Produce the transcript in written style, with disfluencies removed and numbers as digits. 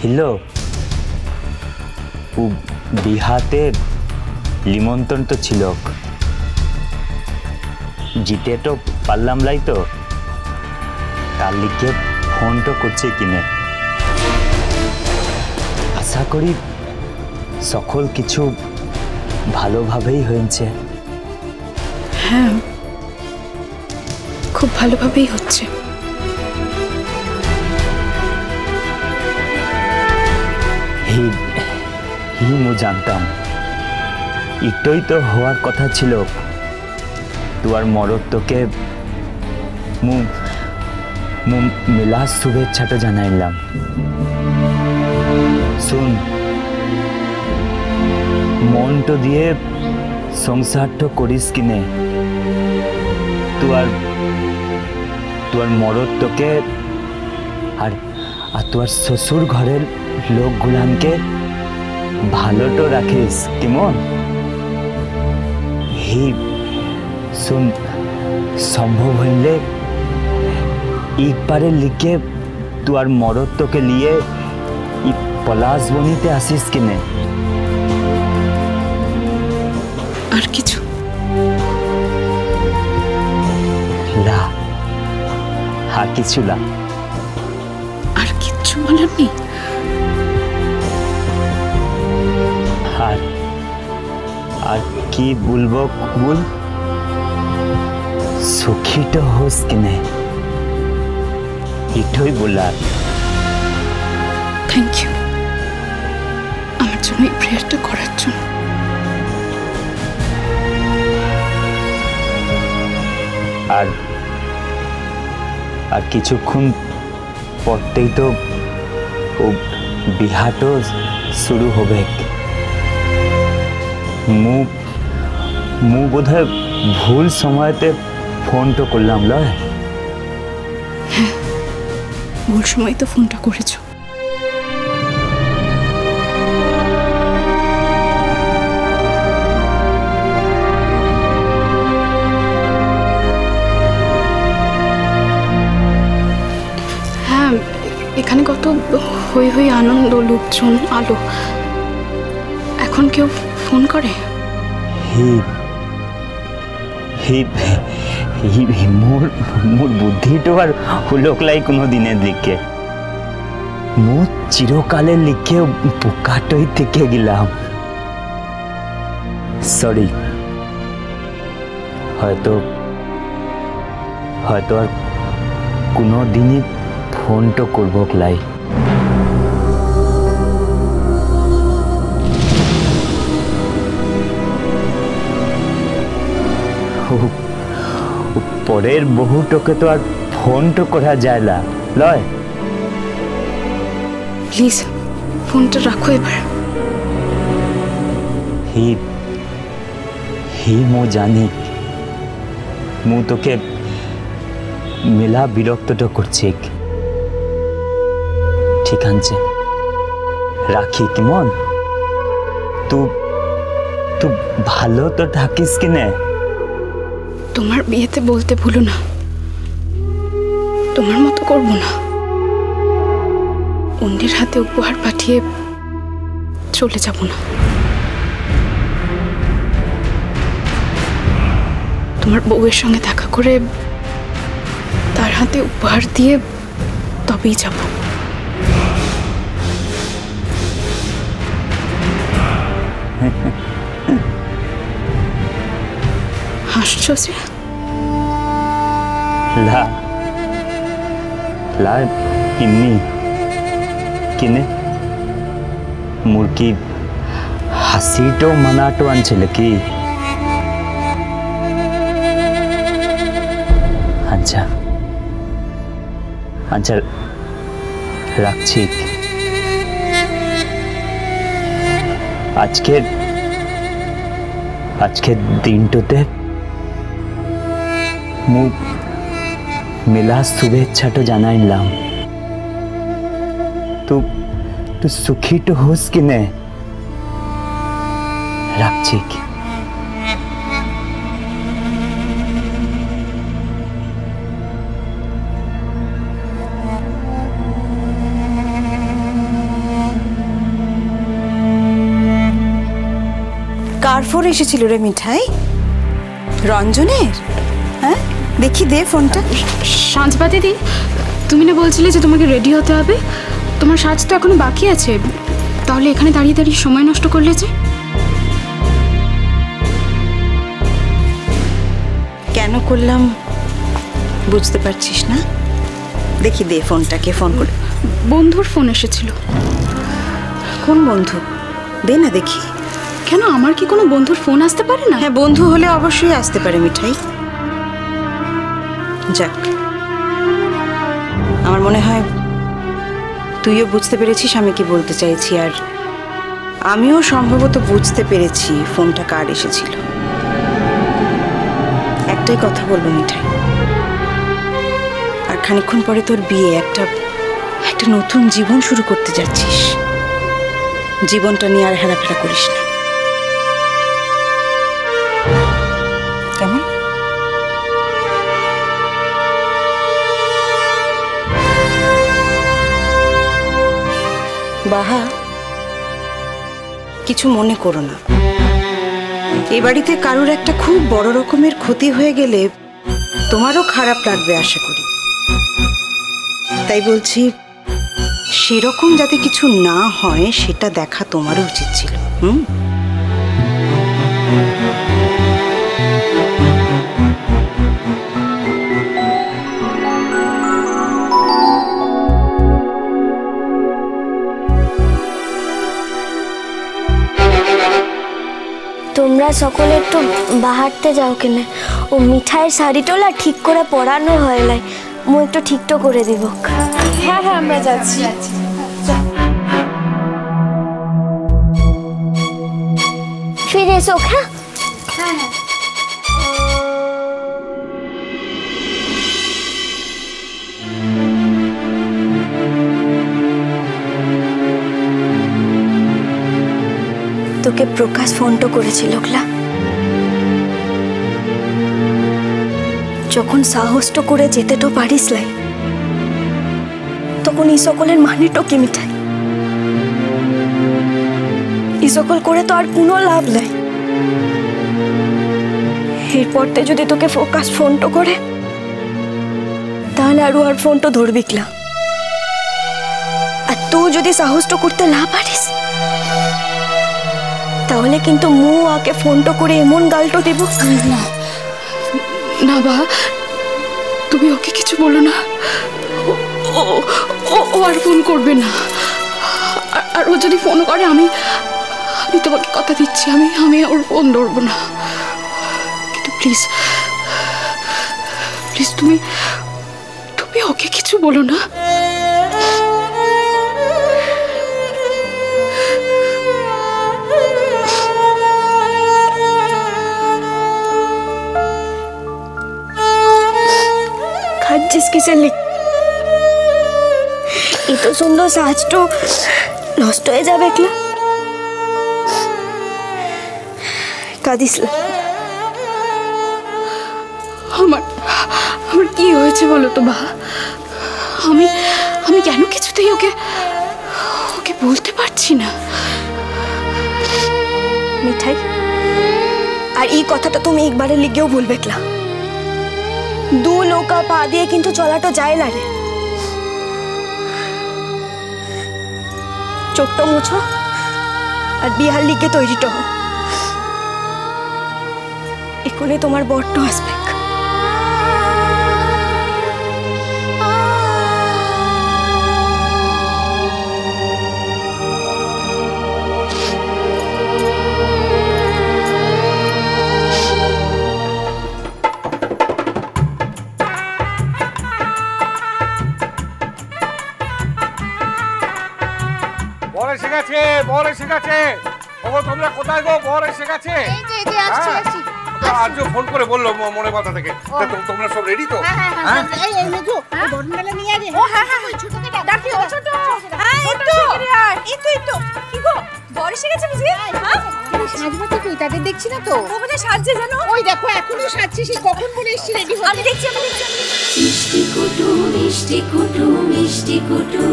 Hilo ও বিহাতে লিমন্ত্রণ তো ছিল, জিতে তো পারলাম লাই, তো তার লিখে ফোন তো করছে কিনে। আশা করি সকল কিছু ভালোভাবেই হয়েছে। হ্যাঁ, খুব ভালোভাবেই হচ্ছে। মু জানতাম এটাই তো হওয়ার কথা ছিল। তোর মরদ তোকে মেলা শুভেচ্ছাটা জানাইলাম। শুন, মন তো দিয়ে সংসার তো করিস কিনে। তোর মরদ তোকে আর তোর শ্বশুর ঘরের লোকগুলানকে ভালো তো রাখিস কেমন? হি শুন, সম্ভব হইলে একবারে লিখে তোর মরদ তোকে নিয়ে পলাশ বনিতে আসিস কিনে। আর কিছু লা, আর কিছু লা। আর কিচ্ছু বলার নেই? আর কি বলবো বল? সুখী তো হোস কিনে, এটাই বলার। থ্যাংক ইউ আমার জন্য এই প্রেয়ারটা করার জন্য। আর কিছুক্ষণ পরতেই তো ও বিহাটো শুরু হবে। মু বোধহয় ভুল সময়তে ফোন তো করলাম লয়? হ্যাঁ, ভুল সময় তো ফোনটা করেছো। হ্যাঁ, এখানে কত হই হই আনন্দ, লোকজন, আলো। এখন কেউ ফোন করে? মোর বুদ্ধি তো আর হুলকলাই কোনো দিনের লিখে। মু চিরকালের লিখে বোকাটই থেকে গেলাম। সরি, হয়তো আর কোনো দিনই ফোন তো করব লাই। পরের বহুটোকে তো আর ফোন তো করা যায় না লয়? প্লিজ ফোনটা রাখো এবার। হি মু জানি মু তোকে মেলা বিরক্ত তো করছি। ঠিক আছে, রাখি কেমন? তুই ভালো তো থাকিস কিনে? তোমার বিয়েতে বলতে ভুলো না, তোমার মতো করবো না। অন্যের হাতে উপহার পাঠিয়ে চলে যাব না। তোমার বউয়ের সঙ্গে দেখা করে তার হাতে উপহার দিয়ে তবেই যাব। হাসছো যে? লা এমনি কিনে মুরকি হাসিটো মানাটো আনছিল কি? আচ্ছা আচ্ছা, রাখছি। আজকের দিনটাতে মু মেলা শুভেচ্ছাটা জানাইলাম। তুই সুখী তো হোস কিনে? রাখছি। ফোন এসেছিল রে মিঠাই? রঞ্জনের? হ্যাঁ, দেখি দে ফোনটা। সাজবা দিদি, তুমি না বলছিলে যে তোমাকে রেডি হতে হবে? তোমার সাজ তো এখনো বাকি আছে, তাহলে এখানে দাঁড়িয়ে দাঁড়িয়ে সময় নষ্ট করলে যে? কেন করলাম বুঝতে পারছিস না? দেখি দে ফোনটা, কে ফোন করে? বন্ধুর ফোন এসেছিল। কোন বন্ধু? দে না দেখি। কেন, আমার কি কোনো বন্ধুর ফোন আসতে পারে না? হ্যাঁ, বন্ধু হলে অবশ্যই আসতে পারে মিঠাই। যাক, আমার মনে হয় তুইও বুঝতে পেরেছিস আমি কি বলতে চাইছি, আর আমিও সম্ভবত বুঝতে পেরেছি ফোনটা কার এসেছিল। একটাই কথা বলবো মিঠাই, আর খানিকক্ষণ পরে তোর বিয়ে, একটা নতুন জীবন শুরু করতে যাচ্ছিস। জীবনটা নিয়ে আর হেলাফেলা করিস না, কেমন? বাহা, কিছু মনে করো না। এই বাড়িতে কারোর একটা খুব বড় রকমের ক্ষতি হয়ে গেলে তোমারও খারাপ লাগবে আশা করি। তাই বলছি, সেরকম যাতে কিছু না হয় সেটা দেখা তোমারও উচিত ছিল। তোমরা সকলে একটু বাহারতে যাও কেনে, ও মিঠাইয়ের শাড়িটোলা ঠিক করে পরানো হয় নাই, মু একটু ঠিকটো করে দিব। হ্যাঁ হ্যাঁ, আমরা যাচ্ছি। ফিরে এসো। হ্যাঁ হ্যাঁ হ্যাঁ। তোকে প্রকাশ ফোনটা করেছিল ক্লা, যখন সাহসটা করে যেতে তো পারিস লাই, তখন এই সকলের মানেটো কি মিঠাই? এই সকল করে তো আর কোনো লাভ নাই। এরপরতে যদি তোকে প্রকাশ ফোনটা করে, তাহলে আর ফোনটা ধরবি ক্লা। আর তুই যদি সাহসটা করতে না পারিস, তাহলে কিন্তু মু আকে ফোনটা করে এমন গালটো দেব। না বা, তুমি ওকে কিছু বলো না। ও আর ফোন করবে না। আর ও যদি ফোন করে, আমি তোমাকে কথা দিচ্ছি, আমি ওর ফোন ধরবো না। কিন্তু প্লিজ প্লিজ, তুমি ওকে কিছু বলো না। কিসের লিখ, এত সুন্দর সাজটো নষ্ট হয়ে যাবে একলা। কাঁদিস? আমার কি হয়েছে বলো তো বা? আমি কেন কিছুতেই ওকে বলতে পারছি না। মিঠাই, আর এই কথাটা তুমি একবারের লিগেও বলবে একলা। দু নৌকা পা দিয়ে কিন্তু চলাটা যায় না রে। চোখটা মুছো আর বিহার লিগে তৈরিটা হো, এখনই তোমার বরটা আসবে। বর এসে গেছে। তোমরা কোথায় গো? বর এসে গেছে। আজও ফোন করে বললো মনে কথা থেকে। তোমরা সব রেডি তো? তাদের দেখছি না তো, সাজছে জানো। ওই দেখো এখনো সাজছে, সে কখন বলে এসছি রেডি হতে। আমি দেখছি। মিষ্টি কুটু মিষ্টি কুটু মিষ্টি কুটু।